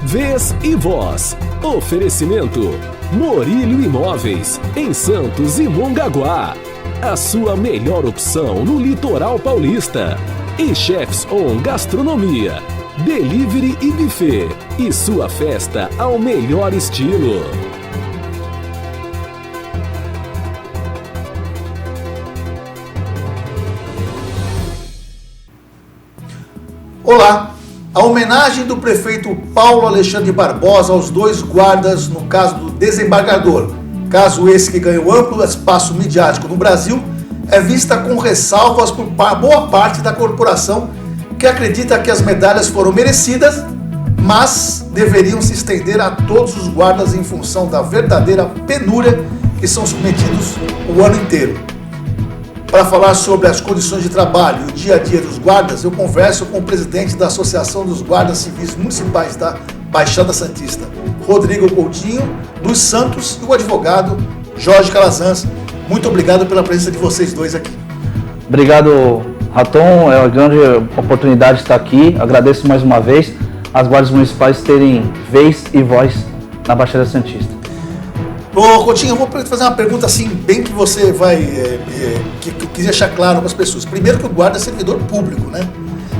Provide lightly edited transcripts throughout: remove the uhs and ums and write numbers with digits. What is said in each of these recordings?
Vez e voz. Oferecimento Morílio Imóveis, em Santos e Mongaguá. A sua melhor opção no litoral paulista. E Chefs On Gastronomia, Delivery e Buffet. E sua festa ao melhor estilo. Olá! A homenagem do prefeito Paulo Alexandre Barbosa aos dois guardas no caso do desembargador, caso esse que ganhou amplo espaço midiático no Brasil, é vista com ressalvas por boa parte da corporação que acredita que as medalhas foram merecidas, mas deveriam se estender a todos os guardas em função da verdadeira penúria que são submetidos o ano inteiro. Para falar sobre as condições de trabalho e o dia a dia dos guardas, eu converso com o presidente da Associação dos Guardas Civis Municipais da Baixada Santista, Rodrigo Coutinho dos Santos, e o advogado Jorge Calazans. Muito obrigado pela presença de vocês dois aqui. Obrigado, Raton. É uma grande oportunidade de estar aqui. Agradeço mais uma vez as guardas municipais terem vez e voz na Baixada Santista. Ô, Coutinho, eu vou fazer uma pergunta assim, bem que você vai, que eu quis deixar claro para as pessoas. Primeiro que o guarda é servidor público, né?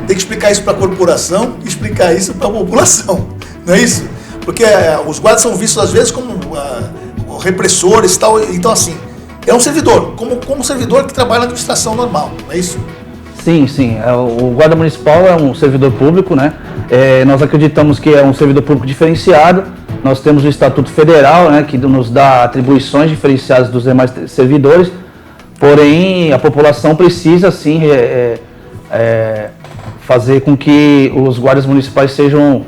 Tem que explicar isso para a corporação e explicar isso para a população, não é isso? Porque os guardas são vistos às vezes como repressores e tal, então assim, é um servidor, como um servidor que trabalha na administração normal, não é isso? Sim. O guarda municipal é um servidor público, né? Nós acreditamos que é um servidor público diferenciado. Nós temos o Estatuto Federal, né, que nos dá atribuições diferenciadas dos demais servidores, porém a população precisa sim fazer com que os guardas municipais sejam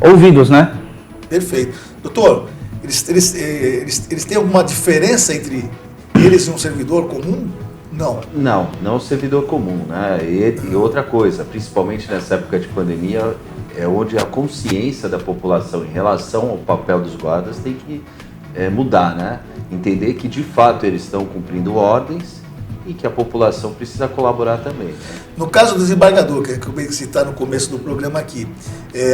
ouvidos, né? Perfeito. Doutor, eles têm alguma diferença entre eles e um servidor comum? Não servidor comum, né? E outra coisa, principalmente nessa época de pandemia, é onde a consciência da população em relação ao papel dos guardas tem que mudar, né? Entender que de fato eles estão cumprindo ordens e que a população precisa colaborar também, né? No caso do desembargador, que eu acabei de citar no começo do programa aqui,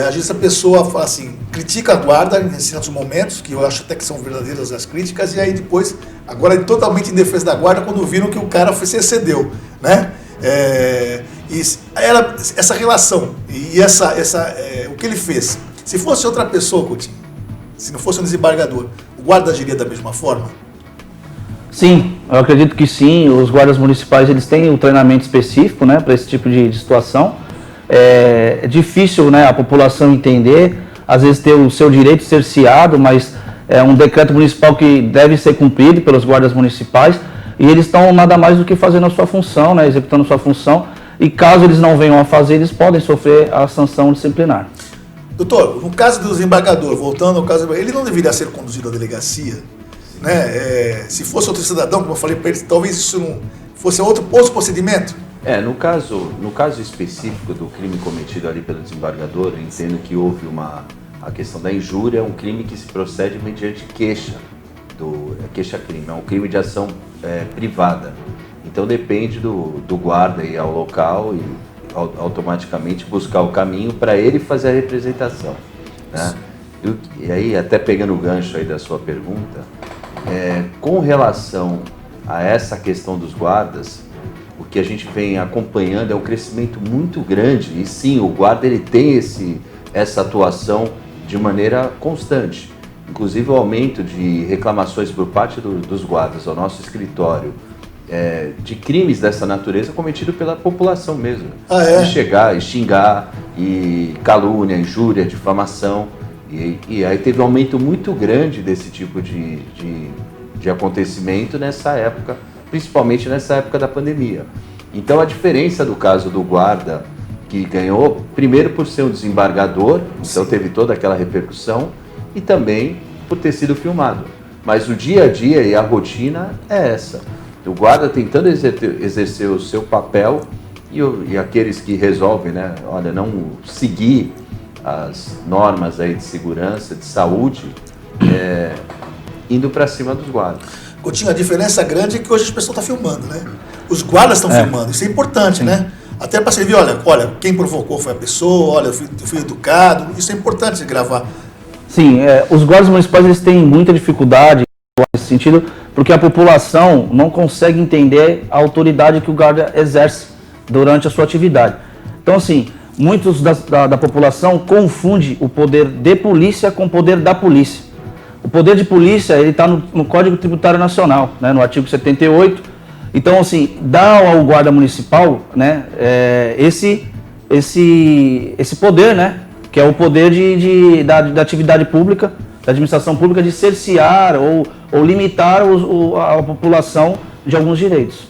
às vezes a pessoa fala assim, critica a guarda em certos momentos, que eu acho até que são verdadeiras as críticas, e aí depois, agora é totalmente em defesa da guarda quando viram que o cara se excedeu, né? Essa relação e o que ele fez, se fosse outra pessoa, Coutinho, se não fosse um desembargador, o guarda agiria da mesma forma? Sim, eu acredito que sim. Os guardas municipais eles têm um treinamento específico, né, para esse tipo de situação. É difícil, né, a população entender, às vezes ter o seu direito cerceado, mas é um decreto municipal que deve ser cumprido pelos guardas municipais. E eles estão nada mais do que fazendo a sua função, né, executando a sua função, e caso eles não venham a fazer, eles podem sofrer a sanção disciplinar. Doutor, no caso do desembargador, voltando ao caso, ele não deveria ser conduzido à delegacia, né? Se fosse outro cidadão, como eu falei para ele, talvez isso não fosse outro procedimento? No caso específico do crime cometido ali pelo desembargador, eu entendo que houve a questão da injúria, é um crime que se procede mediante queixa-crime, é um crime de ação privada. Então depende do guarda ir ao local e automaticamente buscar o caminho para ele fazer a representação, né? E aí, até pegando o gancho aí da sua pergunta, com relação a essa questão dos guardas, o que a gente vem acompanhando é um crescimento muito grande, e sim, o guarda ele tem essa atuação de maneira constante. Inclusive o aumento de reclamações por parte dos guardas ao nosso escritório de crimes dessa natureza cometidos pela população mesmo. De chegar e xingar, e calúnia, injúria, difamação. E aí teve um aumento muito grande desse tipo de acontecimento nessa época, principalmente nessa época da pandemia. Então a diferença do caso do guarda, que ganhou, primeiro por ser um desembargador, então teve toda aquela repercussão, e também por ter sido filmado. Mas o dia a dia e a rotina é essa. O guarda tentando exercer o seu papel e aqueles que resolvem, né, não seguir as normas aí de segurança, de saúde, indo para cima dos guardas. Coutinho, a diferença grande é que hoje as pessoas estão filmando, né? Os guardas estão filmando, isso é importante, né? Até para servir, olha, quem provocou foi a pessoa, olha, eu fui educado, isso é importante de gravar. Sim, os guardas municipais eles têm muita dificuldade nesse sentido, porque a população não consegue entender a autoridade que o guarda exerce durante a sua atividade. Então, assim, muitos da população confunde o poder de polícia com o poder da polícia. O poder de polícia ele está no Código Tributário Nacional, né, no artigo 78. Então, assim, dá ao guarda municipal, né, esse poder, né, que é o poder da atividade pública, da administração pública, de cercear ou limitar a população de alguns direitos.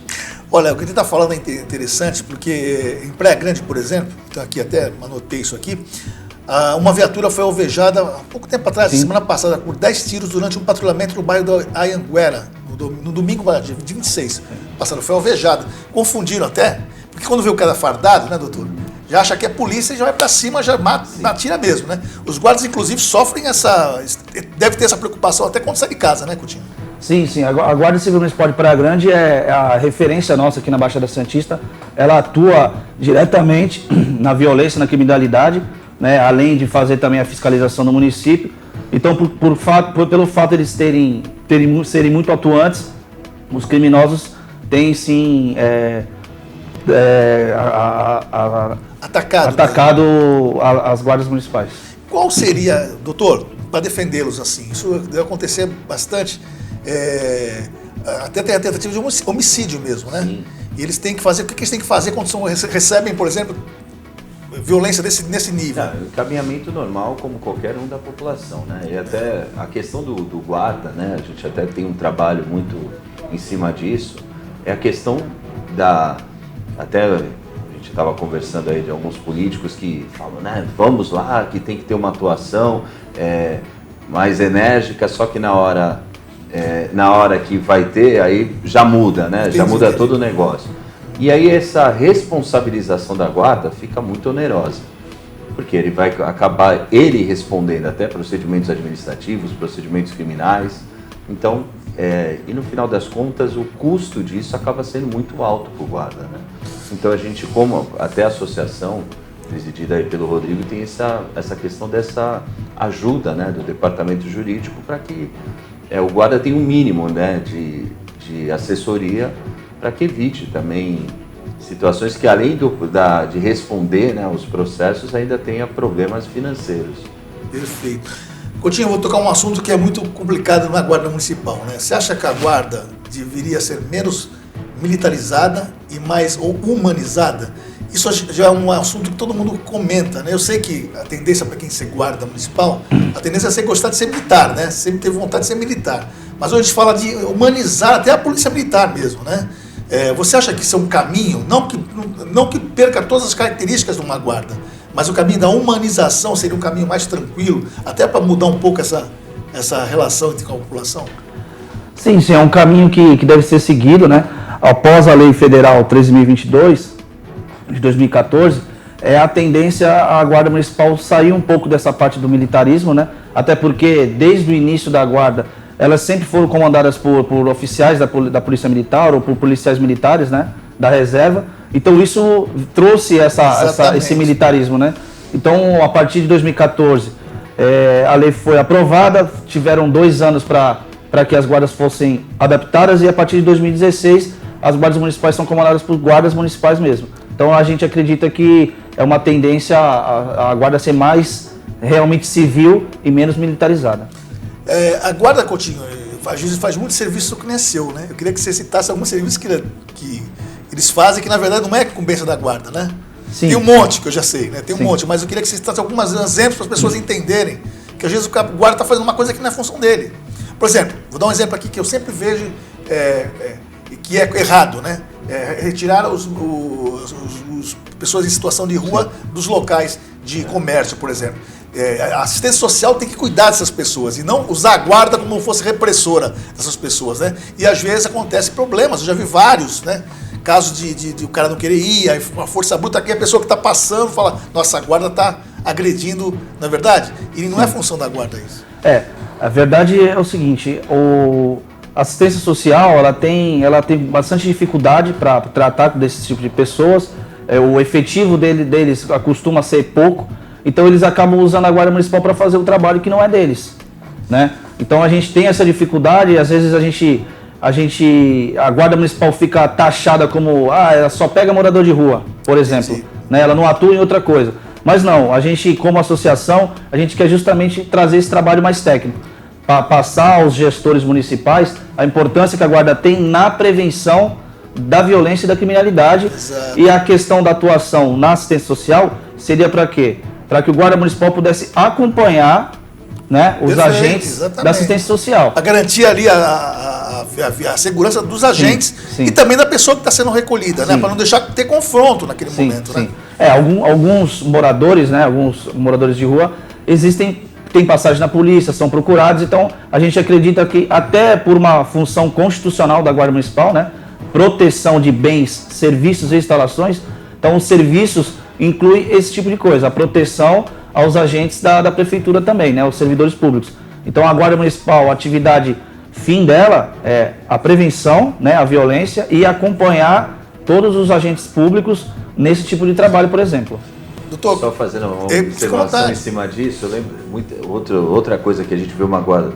Olha, o que ele está falando é interessante, porque em Praia Grande, por exemplo, então aqui até anotei isso aqui, uma viatura foi alvejada há pouco tempo atrás, semana passada, por 10 tiros durante um patrulhamento no bairro da Anhanguera, no domingo, dia 26. Passado, foi alvejada. Confundiram até, porque quando vê o cara fardado, né, doutor? Já acha que é polícia e já vai pra cima, já atira mesmo, né? Os guardas, inclusive, sofrem deve ter essa preocupação até quando sai de casa, né, Coutinho? Sim, a Guarda Civil Municipal de Praia Grande é a referência nossa aqui na Baixada Santista. Ela atua diretamente na violência, na criminalidade, né, além de fazer também a fiscalização no município. Então, pelo fato de eles serem muito atuantes, os criminosos têm sim atacado as guardas municipais. Qual seria, doutor, para defendê-los assim? Isso deve acontecer bastante. Até tem a tentativa de homicídio mesmo, né? Sim. E eles têm que fazer, o que eles têm que fazer quando recebem, por exemplo, violência nesse nível? O encaminhamento normal, como qualquer um da população, né? E até a questão do guarda, né? A gente até tem um trabalho muito em cima disso, é a questão até a gente estava conversando aí de alguns políticos que falam, né? Vamos lá, que tem que ter uma atuação mais enérgica, só que na hora que vai ter, aí já muda, né? Já muda todo o negócio. E aí essa responsabilização da guarda fica muito onerosa, porque ele vai acabar respondendo até procedimentos administrativos, procedimentos criminais. Então, e no final das contas, o custo disso acaba sendo muito alto para o guarda, né? Então a gente, como até a associação, presidida aí pelo Rodrigo, tem essa questão dessa ajuda, né, do departamento jurídico para que o guarda tenha um mínimo, né, de assessoria, para que evite também situações que, além de responder, né, os processos, ainda tenha problemas financeiros. Perfeito. Coutinho, eu vou tocar um assunto que é muito complicado na Guarda Municipal, né? Você acha que a Guarda deveria ser menos militarizada e mais humanizada? Isso já é um assunto que todo mundo comenta, né? Eu sei que a tendência para quem ser guarda municipal, a tendência é gostar de ser militar, né? Sempre teve vontade de ser militar. Mas hoje a gente fala de humanizar até a polícia militar mesmo, né? Você acha que isso é um caminho, não que perca todas as características de uma guarda, mas o caminho da humanização seria um caminho mais tranquilo, até para mudar um pouco essa relação entre a população? Sim, é um caminho que deve ser seguido, né? Após a Lei Federal 13.022, de 2014, a tendência a Guarda Municipal sair um pouco dessa parte do militarismo, né? Até porque, desde o início da Guarda, elas sempre foram comandadas por oficiais da Polícia Militar ou por policiais militares, né? Da reserva. Então isso trouxe esse militarismo, né? Então, a partir de 2014, a lei foi aprovada, tiveram 2 anos para que as guardas fossem adaptadas, e a partir de 2016, as guardas municipais são comandadas por guardas municipais mesmo. Então a gente acredita que é uma tendência a guarda ser mais realmente civil e menos militarizada. A guarda, Coutinho, às vezes faz muito serviço que não é seu, né? Eu queria que você citasse alguns serviços que eles fazem, que na verdade não é incumbência da guarda, né? Sim. Tem um monte, que eu já sei, né? Tem um monte, mas eu queria que você citasse alguns exemplos para as pessoas entenderem que às vezes o guarda está fazendo uma coisa que não é função dele. Por exemplo, vou dar um exemplo aqui que eu sempre vejo que é errado, né? Retirar as pessoas em situação de rua dos locais de comércio, por exemplo. A assistência social tem que cuidar dessas pessoas e não usar a guarda como se fosse repressora dessas pessoas, né? E às vezes acontecem problemas, eu já vi vários, né? Casos de o cara não querer ir, aí uma força bruta aqui, a pessoa que está passando fala, nossa, a guarda está agredindo, não é verdade? E não é função da guarda isso. A verdade é o seguinte, a assistência social ela tem bastante dificuldade para tratar desse tipo de pessoas, o efetivo deles costuma ser pouco, então eles acabam usando a Guarda Municipal para fazer o trabalho que não é deles, né? Então a gente tem essa dificuldade, e às vezes a Guarda Municipal fica taxada como, ela só pega morador de rua, por exemplo, né? Ela não atua em outra coisa. Mas não, a gente como associação, a gente quer justamente trazer esse trabalho mais técnico, para passar aos gestores municipais a importância que a Guarda tem na prevenção da violência e da criminalidade. Exato. E a questão da atuação na assistência social seria para quê? Para que o Guarda Municipal pudesse acompanhar, né, os agentes da assistência social. A garantia ali, a segurança dos agentes sim. E também da pessoa que está sendo recolhida, né? Para não deixar ter confronto naquele momento. Sim. Né? Alguns moradores, né, alguns moradores de rua, tem passagem na polícia, são procurados, então a gente acredita que até por uma função constitucional da Guarda Municipal, né, proteção de bens, serviços e instalações, então os serviços incluem esse tipo de coisa, a proteção aos agentes da prefeitura também, né, os servidores públicos. Então a Guarda Municipal, a atividade fim dela é a prevenção, né, a violência e acompanhar todos os agentes públicos nesse tipo de trabalho, por exemplo. Doutor, só fazendo uma observação em cima disso, eu lembro outra coisa que a gente vê uma guarda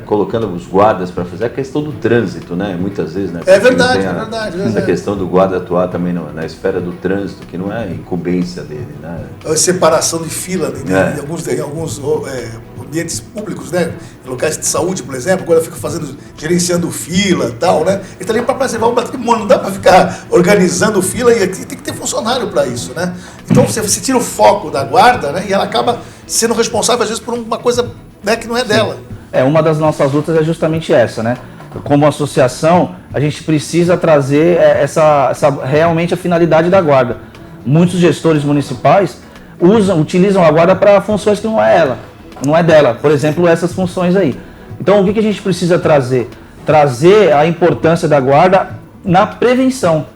colocando os guardas para fazer, a questão do trânsito, né? Muitas vezes, né? É verdade, é verdade. A questão do guarda atuar também na esfera do trânsito, que não é incumbência dele, né? A separação de fila em alguns ambientes públicos, né? Em locais de saúde, por exemplo, agora fica gerenciando fila e tal, né? E também para preservar o patrimônio, não dá para ficar organizando fila e aqui tem que ter funcionário para isso, né? Então você tira o foco da guarda, né? E ela acaba sendo responsável às vezes por uma coisa, né, que não é dela. Uma das nossas lutas é justamente essa, né? Como associação, a gente precisa trazer realmente a finalidade da guarda. Muitos gestores municipais utilizam a guarda para funções que não é dela. Por exemplo, essas funções aí. Então, o que a gente precisa trazer? Trazer a importância da guarda na prevenção.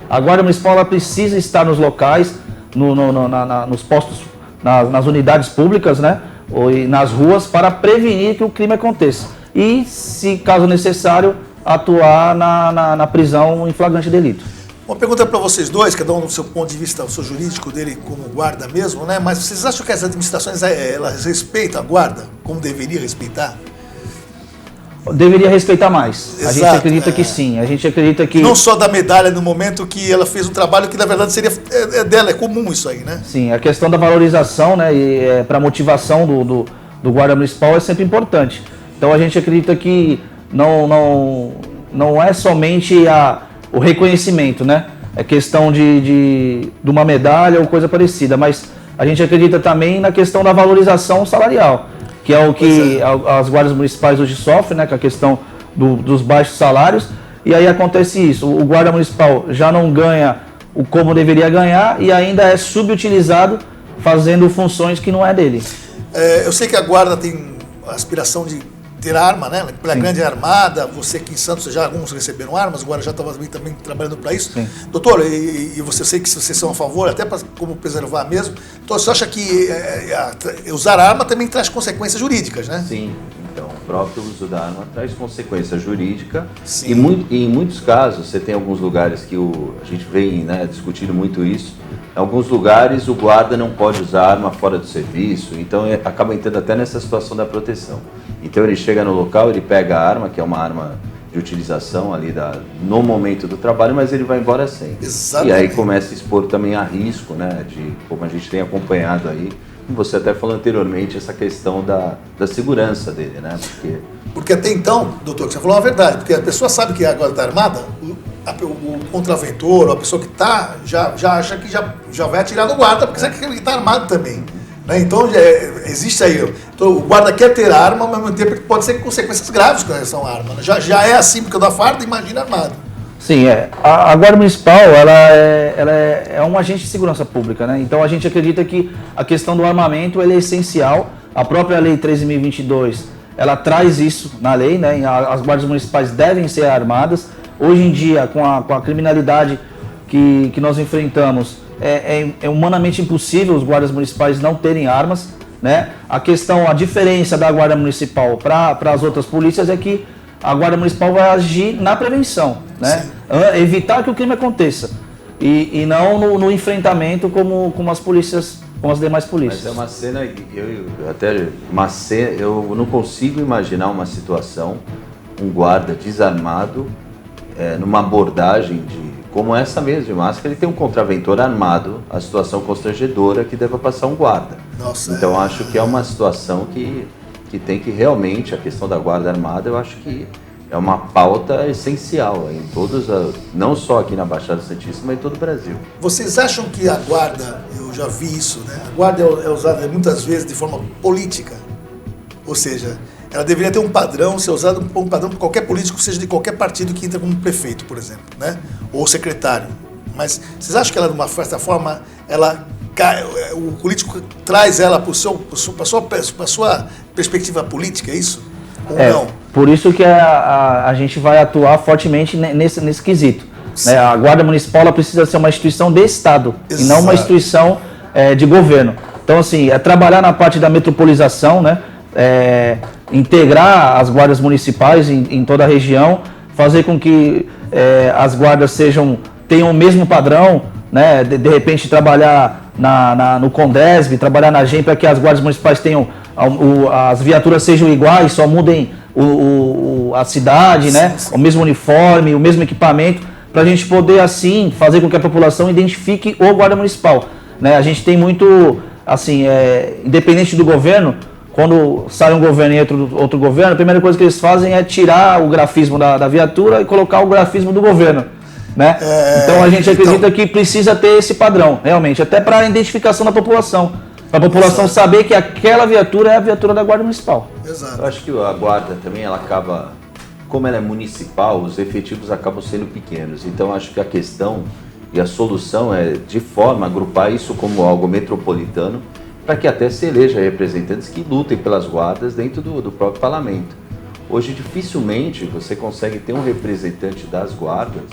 A Guarda Municipal ela precisa estar nos locais, nos postos, nas unidades públicas, né? Ou nas ruas, para prevenir que o crime aconteça. E, se caso necessário, atuar na prisão em flagrante delito. Uma pergunta para vocês dois, cada um do seu ponto de vista, o seu jurídico dele como guarda mesmo, né? Mas vocês acham que as administrações elas respeitam a guarda como deveria respeitar? Deveria respeitar mais. Exato, a gente acredita que sim. A gente acredita que... Não só da medalha no momento que ela fez um trabalho que na verdade seria dela, é comum isso aí, né? Sim, a questão da valorização, né, e para a motivação do guarda municipal é sempre importante. Então a gente acredita que não é somente o reconhecimento, né? É questão de uma medalha ou coisa parecida, mas a gente acredita também na questão da valorização salarial, que é o que as guardas municipais hoje sofrem, né, com a questão dos baixos salários, e aí acontece isso, o guarda municipal já não ganha como deveria ganhar e ainda é subutilizado fazendo funções que não é dele. Eu sei que a guarda tem a aspiração de ter arma, né? Pela grande armada, você aqui em Santos, já alguns receberam armas, agora já estava também trabalhando para isso. Sim. Doutor, e você, eu sei que vocês são a favor, até para como preservar mesmo, então você acha que usar arma também traz consequências jurídicas, né? Sim, então o próprio uso da arma traz consequência jurídica. Sim. E em muitos casos, você tem alguns lugares que a gente vem, né, discutindo muito isso. Em alguns lugares o guarda não pode usar arma fora do serviço, então acaba entrando até nessa situação da proteção. Então ele chega no local, ele pega a arma, que é uma arma de utilização ali no momento do trabalho, mas ele vai embora sem. Exatamente. E aí começa a expor também a risco, né, de como a gente tem acompanhado aí, como você até falou anteriormente, essa questão da segurança dele, né? Porque até então, doutor, você falou a verdade, porque a pessoa sabe que agora está armada, o contraventor, ou a pessoa que está, já acha que já vai atirar no guarda, porque sabe que ele está armado também. Né? Então, existe aí. Então, o guarda quer ter arma, mas ao mesmo tempo pode ser consequências graves com relação à arma. Né? Já é assim, porque eu dou farda, imagina armado. Sim, a Guarda Municipal ela é um agente de segurança pública, né? Então a gente acredita que a questão do armamento é essencial. A própria Lei 13.022 ela traz isso na lei, né? As guardas municipais devem ser armadas. Hoje em dia, com a criminalidade que nós enfrentamos, é humanamente impossível os guardas municipais não terem armas, né? A diferença da Guarda Municipal para as outras polícias é que a Guarda Municipal vai agir na prevenção, né? Evitar que o crime aconteça. e não no enfrentamento como as polícias, como as demais polícias. Mas é uma cena, eu não consigo imaginar uma situação, um guarda desarmado, numa abordagem como essa mesmo, de máscara, ele tem um contraventor armado, a situação constrangedora que deva passar um guarda. Nossa, então acho que é uma situação que tem que realmente, a questão da guarda armada, eu acho que é uma pauta essencial em todos, não só aqui na Baixada Santista, mas em todo o Brasil. Vocês acham que a guarda, eu já vi isso, né? A guarda é usada muitas vezes de forma política, ou seja, ela deveria ter um padrão, ser usada um padrão por qualquer político, seja de qualquer partido que entra como prefeito, por exemplo, né? Ou secretário. Mas vocês acham que ela, de uma certa forma, o político traz ela para a sua perspectiva política, é isso? Ou não? Por isso que a gente vai atuar fortemente nesse quesito. Né? A Guarda Municipal ela precisa ser uma instituição de Estado. Exato. E não uma instituição de governo. Então, assim, trabalhar na parte da metropolização, né? Integrar as guardas municipais em toda a região, fazer com que as guardas tenham o mesmo padrão, né? De repente trabalhar no Condesb, trabalhar na GEM para que as guardas municipais tenham as viaturas sejam iguais, só mudem a cidade, né? O mesmo uniforme, o mesmo equipamento, para a gente poder assim fazer com que a população identifique o guarda municipal, né? A gente tem muito, assim, independente do governo, quando sai um governo e entra outro governo, a primeira coisa que eles fazem é tirar o grafismo da viatura e colocar o grafismo do governo, né? Então a gente acredita que precisa ter esse padrão, realmente, até para a identificação da população, para a população saber que aquela viatura é a viatura da Guarda Municipal. Exato. Eu acho que a Guarda também, ela acaba, como ela é municipal, os efetivos acabam sendo pequenos, então acho que a questão e a solução é, de forma, agrupar isso como algo metropolitano, para que até se eleja representantes que lutem pelas guardas dentro do próprio parlamento. Hoje, dificilmente você consegue ter um representante das guardas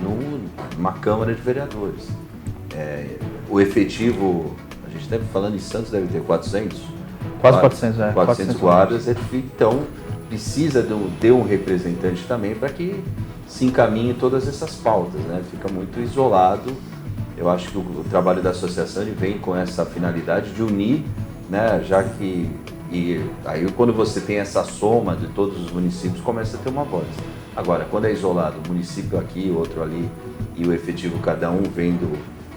numa Câmara de Vereadores. O efetivo, a gente deve falando em Santos, deve ter 400? Quase 400, 400 guardas, então precisa de um representante também para que se encaminhe todas essas pautas, né? Fica muito isolado. Eu acho que o trabalho da associação ele vem com essa finalidade de unir, né, já que aí quando você tem essa soma de todos os municípios, começa a ter uma voz. Agora, quando é isolado, um município aqui, outro ali, e o efetivo cada um vendo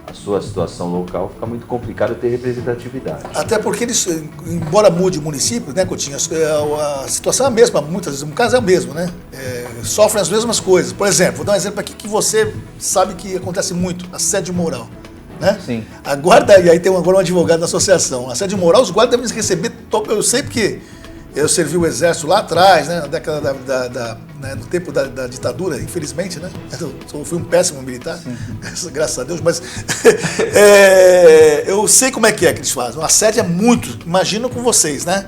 a sua situação local, fica muito complicado ter representatividade. Até porque eles, embora mude o município, né, Coutinho, a situação é a mesma, muitas vezes, no caso é o mesmo, né? Sofrem as mesmas coisas. Por exemplo, vou dar um exemplo aqui que você sabe que acontece muito, assédio moral. Né? Sim. A guarda, e aí tem agora um advogado da associação, assédio moral, os guardas devem receber, eu sei porque eu servi o exército lá atrás, né, na década né, no tempo da ditadura, infelizmente, né? Eu fui um péssimo militar, graças a Deus, mas eu sei como é que eles fazem. O assédio é muito, imagino com vocês, né?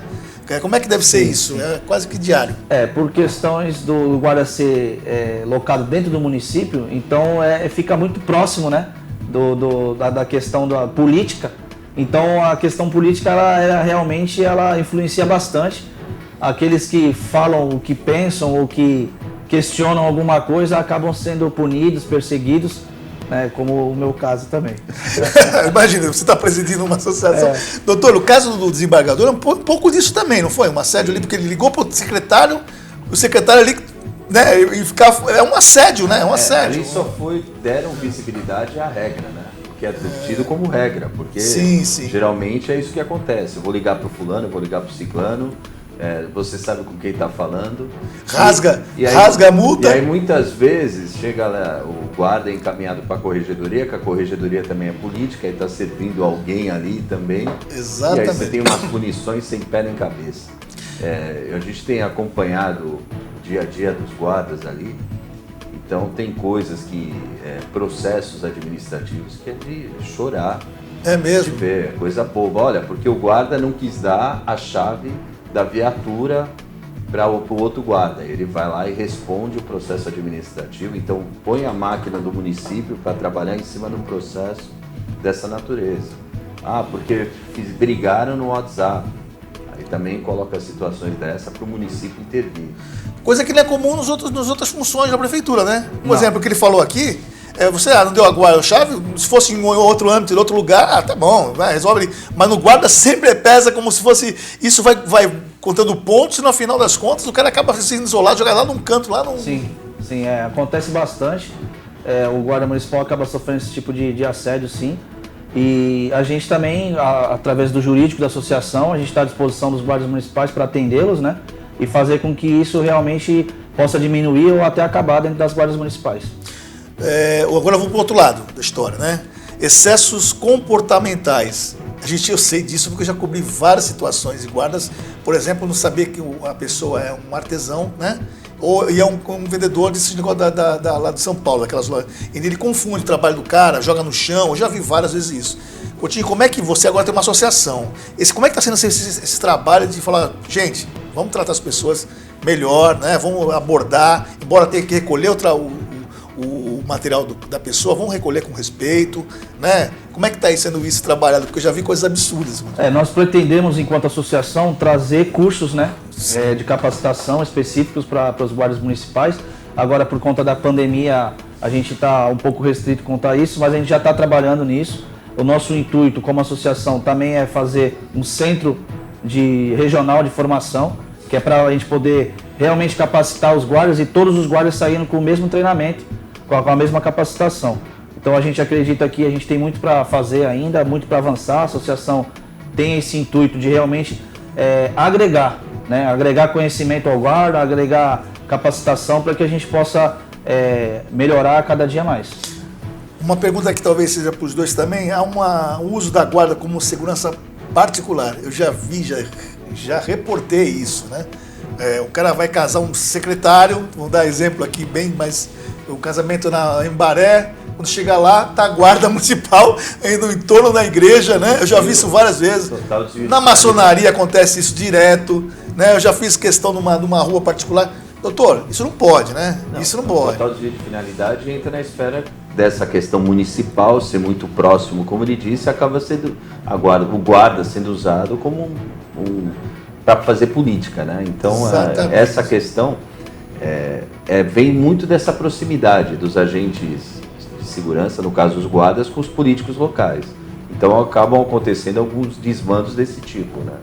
Como é que deve ser isso? Sim. É quase que diário. Por questões do guarda ser locado dentro do município, então fica muito próximo, né? Da questão da política. Então a questão política ela realmente influencia bastante. Aqueles que falam o que pensam ou que questionam alguma coisa acabam sendo punidos, perseguidos, né, como o meu caso também. Imagina, você está presidindo uma associação. Doutor, o caso do desembargador é um pouco disso também, não foi? Um assédio ali, porque ele ligou para o secretário ali, né, e é um assédio, né? É um assédio. Ali só deram visibilidade à regra, né? Que é tido como regra, porque geralmente é isso que acontece. Eu vou ligar para o fulano, eu vou ligar para o ciclano, você sabe com quem está falando. Rasga a multa. E aí muitas vezes chega lá, o guarda é encaminhado para a corregedoria, que a corregedoria também é política, e está servindo alguém ali também. Exatamente. E aí você tem umas punições sem pé nem cabeça. A gente tem acompanhado o dia a dia dos guardas ali, então tem coisas processos administrativos que é de chorar. É mesmo? De ver, coisa boba. Olha, porque o guarda não quis dar a chave da viatura para o outro guarda. Ele vai lá e responde o processo administrativo, então põe a máquina do município para trabalhar em cima de um processo dessa natureza. Porque brigaram no WhatsApp. Aí também coloca situações dessa para o município intervir. Coisa que não é comum nas outras funções da prefeitura, né? Um exemplo que ele falou aqui, Você não deu a chave, se fosse em outro âmbito, em outro lugar, tá bom, resolve. Mas no guarda sempre pesa como se fosse, isso vai contando pontos e no final das contas o cara acaba sendo isolado, jogado lá num canto, lá num... Sim, acontece bastante. O guarda municipal acaba sofrendo esse tipo de assédio, sim. E a gente também, através do jurídico da associação, a gente está à disposição dos guardas municipais para atendê-los, né? E fazer com que isso realmente possa diminuir ou até acabar dentro das guardas municipais. Agora vamos para o outro lado da história, né? Excessos comportamentais. Eu sei disso porque eu já cobri várias situações de guardas, por exemplo, não saber que a pessoa é um artesão, né? E é um vendedor desse negócio lá de São Paulo, daquelas lojas. E ele confunde o trabalho do cara, joga no chão. Eu já vi várias vezes isso. Coutinho, como é que você agora tem uma associação? Como é que está sendo esse trabalho de falar, gente, vamos tratar as pessoas melhor, né? Vamos abordar, embora tenha que recolher o material da pessoa, vamos recolher com respeito, né? Como é que está sendo isso trabalhado? Porque eu já vi coisas absurdas. Nós pretendemos, enquanto associação, trazer cursos, né, de capacitação específicos para os guardas municipais. Agora, por conta da pandemia, a gente está um pouco restrito quanto a isso, mas a gente já está trabalhando nisso. O nosso intuito como associação também é fazer um centro regional de formação, que é para a gente poder realmente capacitar os guardas e todos os guardas saindo com o mesmo treinamento, com a mesma capacitação. Então a gente acredita que a gente tem muito para fazer ainda, muito para avançar. A associação tem esse intuito de realmente agregar, né? Agregar conhecimento ao guarda, agregar capacitação para que a gente possa melhorar cada dia mais. Uma pergunta que talvez seja para os dois também, há um uso da guarda como segurança particular. Eu já vi, já reportei isso, né? O cara vai casar um secretário, vou dar exemplo aqui bem, mas o casamento em Baré, quando chega lá, tá a guarda municipal indo em torno da igreja, né? Eu já vi isso várias vezes. Na maçonaria acontece isso direto, né? Eu já fiz questão numa rua particular. Doutor, isso não pode, né? Isso não pode. O total desvio de finalidade entra na esfera dessa questão municipal, ser muito próximo, como ele disse, acaba sendo o guarda sendo usado como para fazer política, né? Então, essa questão vem muito dessa proximidade dos agentes de segurança, no caso os guardas, com os políticos locais. Então, acabam acontecendo alguns desmandos desse tipo, né?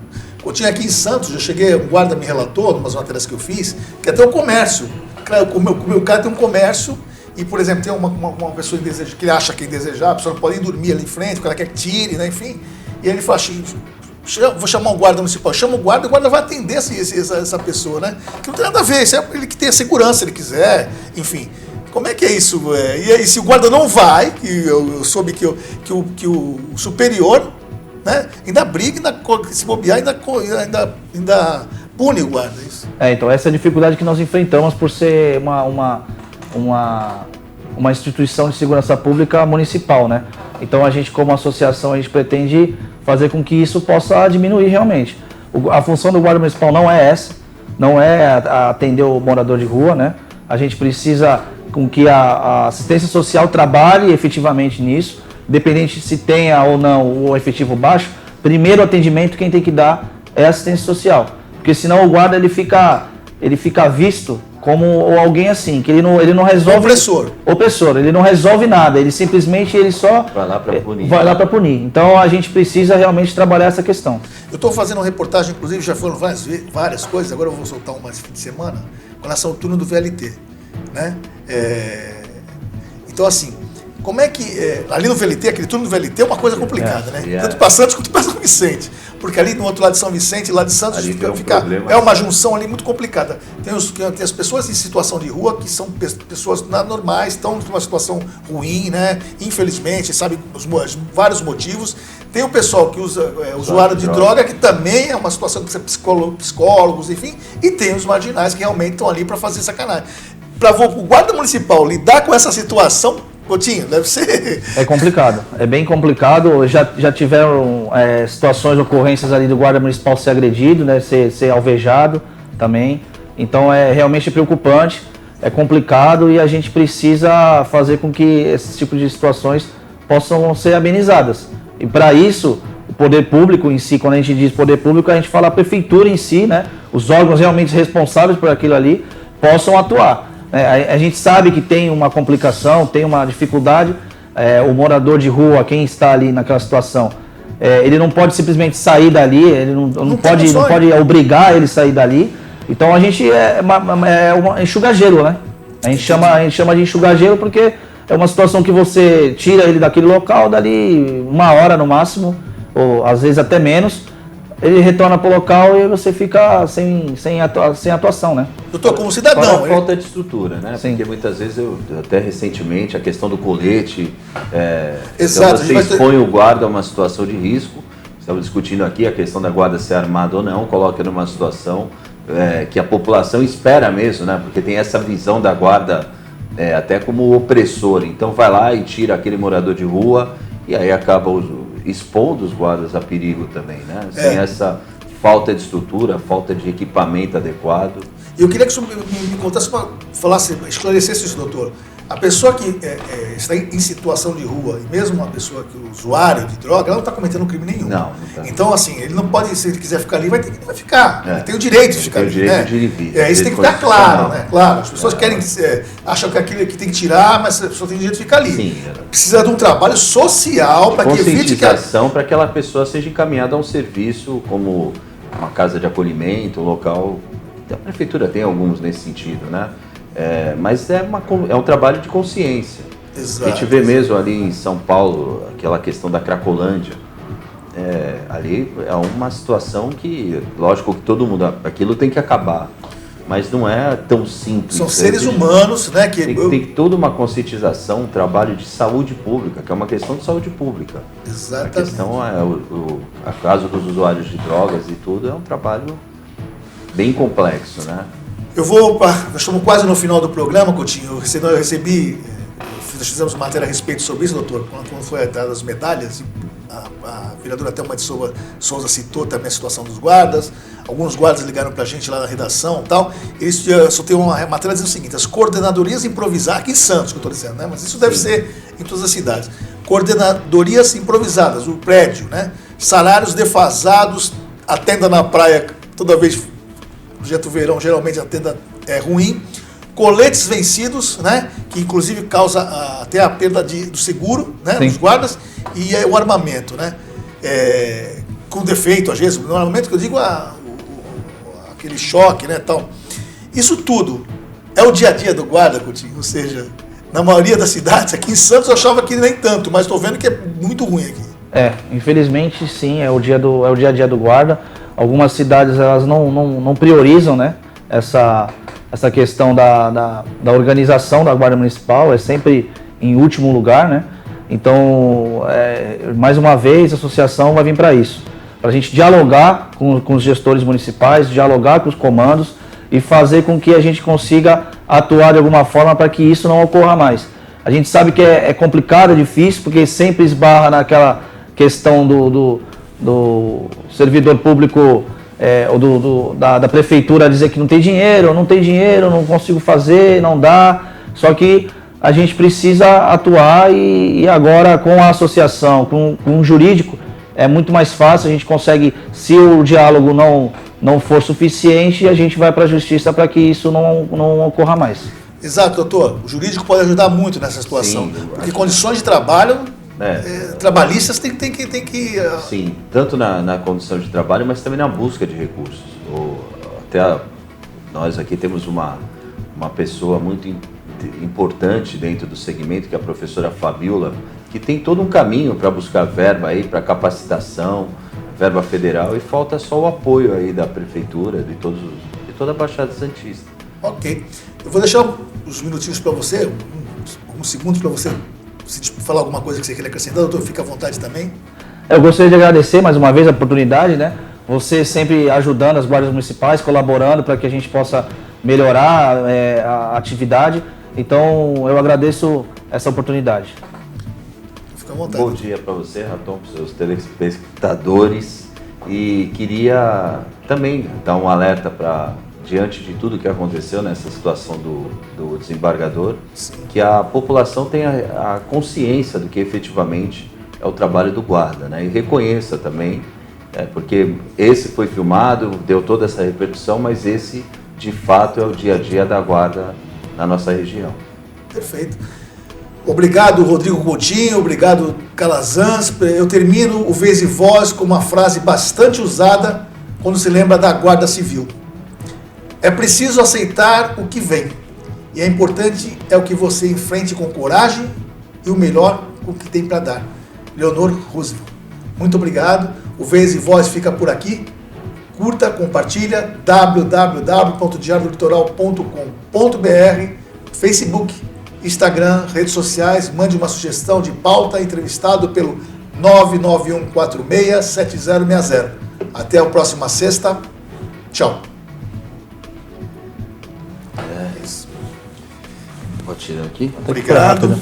Eu tinha aqui em Santos, eu cheguei, um guarda me relatou, em umas matérias que eu fiz, que até o comércio, o meu cara tem um comércio, e, por exemplo, tem uma pessoa que ele acha que é indesejável, a pessoa não pode nem dormir ali em frente, o cara quer que tire, né, enfim, e ele fala assim, vou chamar o guarda municipal, chama o guarda vai atender essa pessoa, né, que não tem nada a ver, isso é ele que tem a segurança, se ele quiser, enfim. Como é que é isso? E aí, se o guarda não vai, que eu soube que o superior, né, ainda briga, se bobear, ainda pune o guarda. Isso. Então essa é a dificuldade que nós enfrentamos por ser uma instituição de segurança pública municipal, né? Então a gente, como associação, a gente pretende fazer com que isso possa diminuir realmente. A função do guarda municipal não é essa, não é atender o morador de rua, né? A gente precisa com que a assistência social trabalhe efetivamente nisso, independente se tenha ou não o efetivo baixo. Primeiro atendimento quem tem que dar é a assistência social, porque senão o guarda ele fica visto como alguém assim, que ele não resolve... Opressor, ele não resolve nada, ele simplesmente só vai lá para punir. Então a gente precisa realmente trabalhar essa questão. Eu estou fazendo uma reportagem, inclusive já foram várias coisas, agora eu vou soltar uma esse fim de semana, com relação ao turno do VLT, né? Então assim, como é que, ali no VLT, aquele turno do VLT é uma coisa complicada, né? Tanto para Santos quanto para São Vicente. Porque ali no outro lado de São Vicente, lá de Santos, é uma junção ali muito complicada. Tem as pessoas em situação de rua, que são pessoas normais, estão numa situação ruim, né? Infelizmente, sabe, vários motivos. Tem o pessoal que usa usuário de droga, que também é uma situação que precisa psicólogos, enfim. E tem os marginais que realmente estão ali para fazer sacanagem. Para o guarda municipal lidar com essa situação, Coutinho, deve ser... É complicado, é bem complicado. Já tiveram situações, ocorrências ali do guarda municipal ser agredido, né, ser alvejado também. Então é realmente preocupante, é complicado e a gente precisa fazer com que esse tipo de situações possam ser amenizadas. E para isso, o poder público em si, quando a gente diz poder público, a gente fala a prefeitura em si, né, os órgãos realmente responsáveis por aquilo ali, possam atuar. A gente sabe que tem uma complicação, tem uma dificuldade, o morador de rua, quem está ali naquela situação, ele não pode simplesmente sair dali, ele não pode obrigar ele a sair dali. Então a gente enxuga gelo, né? A gente chama de enxugar gelo porque é uma situação que você tira ele daquele local, dali 1 hora no máximo, ou às vezes até menos, ele retorna para o local e você fica sem atuação, né? Doutor, como cidadão... Fora a falta de estrutura, né? Sim. Porque muitas vezes, até recentemente, a questão do colete, Exato, então você expõe o guarda a uma situação de risco. Estamos discutindo aqui a questão da guarda ser armada ou não, coloca numa situação que a população espera mesmo, né? Porque tem essa visão da guarda até como opressor. Então vai lá e tira aquele morador de rua e aí acaba expondo os guardas a perigo também, né? Sem essa falta de estrutura, falta de equipamento adequado. Eu queria que o senhor me contasse, falasse, esclarecesse isso, doutor. A pessoa que está em situação de rua, e mesmo uma pessoa que é usuário de droga, ela não está cometendo crime nenhum. Não tá. Então, assim, ele não pode, se ele quiser ficar ali, vai ficar. Ele tem o direito de ficar ali. Tem o direito de ir e vir. Isso tem que ficar claro, né? Claro, as pessoas querem, acham que aquilo que tem que tirar, mas a pessoa tem o direito de ficar ali. Sim. Precisa de um trabalho social para que evite que... Conscientização para que aquela pessoa seja encaminhada a um serviço como uma casa de acolhimento, um local... A prefeitura tem alguns nesse sentido, né? Mas é um trabalho de consciência. Exato, a gente vê mesmo ali em São Paulo, aquela questão da Cracolândia. Ali é uma situação que, lógico que todo mundo, aquilo tem que acabar, mas não é tão simples. São seres humanos, né? Tem toda uma conscientização, um trabalho de saúde pública, que é uma questão de saúde pública. Exatamente. A questão a caso dos usuários de drogas e tudo, é um trabalho bem complexo, né? Nós estamos quase no final do programa, Coutinho. Eu recebi, nós fizemos matéria a respeito sobre isso, doutor, quando foi dadas as medalhas. A vereadora Thelma de Souza citou também a situação dos guardas. Alguns guardas ligaram para a gente lá na redação e tal. Eles só tem uma matéria dizendo o seguinte: as coordenadorias improvisadas, aqui em Santos que eu estou dizendo, né? Mas isso deve ser em todas as cidades. Coordenadorias improvisadas, o prédio, né? Salários defasados, a tenda na praia, toda vez... projeto verão, geralmente a tenda é ruim, coletes vencidos, né, que inclusive causa até a perda do seguro, né, dos guardas, e o armamento, né, com defeito às vezes, no armamento que eu digo, aquele choque, né, tal. Isso tudo é o dia a dia do guarda, Coutinho, ou seja, na maioria das cidades, aqui em Santos eu achava que nem tanto, mas estou vendo que é muito ruim aqui. Infelizmente sim, é o dia a dia do guarda. Algumas cidades elas não priorizam, né, essa questão da organização da Guarda Municipal, é sempre em último lugar, né? Então, mais uma vez, a associação vai vir para isso, para a gente dialogar com os gestores municipais, dialogar com os comandos e fazer com que a gente consiga atuar de alguma forma para que isso não ocorra mais. A gente sabe que é complicado, é difícil, porque sempre esbarra naquela questão do servidor público da prefeitura dizer que não tem dinheiro, não consigo fazer, não dá. Só que a gente precisa atuar e agora com a associação, com o jurídico, é muito mais fácil, a gente consegue, se o diálogo não for suficiente, a gente vai para a justiça para que isso não ocorra mais. Exato, doutor. O jurídico pode ajudar muito nessa situação, porque condições de trabalho... trabalhistas tem que... Sim, tanto na condição de trabalho, mas também na busca de recursos. Nós aqui temos uma pessoa muito importante dentro do segmento, que é a professora Fabiola, que tem todo um caminho para buscar verba aí, para capacitação, verba federal, e falta só o apoio aí da prefeitura, de toda a Baixada Santista. Ok. Eu vou deixar uns minutinhos para você, uns segundos para você, se falar alguma coisa que você queira acrescentar, doutor, fica à vontade também. Eu gostaria de agradecer mais uma vez a oportunidade, né? Você sempre ajudando as guardas municipais, colaborando para que a gente possa melhorar a atividade. Então, eu agradeço essa oportunidade. Fica à vontade. Bom dia para você, Raton, para os seus telespectadores. E queria também dar um alerta para, diante de tudo que aconteceu nessa situação do desembargador, sim, que a população tenha a consciência do que efetivamente é o trabalho do guarda, né? E reconheça também, porque esse foi filmado, deu toda essa repercussão, mas esse de fato é o dia a dia da guarda na nossa região. Perfeito. Obrigado, Rodrigo Coutinho, obrigado, Calazans. Eu termino o Vez e Voz com uma frase bastante usada quando se lembra da Guarda Civil. É preciso aceitar o que vem, e é importante é o que você enfrente com coragem e o melhor o que tem para dar. Leonor Roosevelt. Muito obrigado. O Vez e Voz fica por aqui. Curta, compartilha, www.diariodolitoral.com.br, Facebook, Instagram, redes sociais, mande uma sugestão de pauta, entrevistado pelo 991467060. Até a próxima sexta. Tchau. É isso. Vou tirar aqui. Obrigado.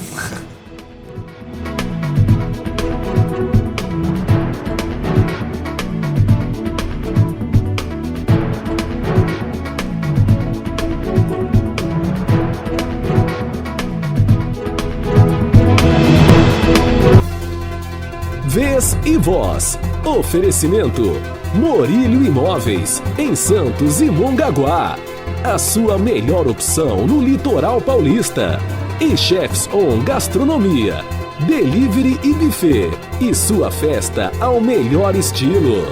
Vez e Voz. Oferecimento Morílio Imóveis, em Santos e Mongaguá. A sua melhor opção no litoral paulista. E Chefs On Gastronomia, Delivery e Buffet. E sua festa ao melhor estilo.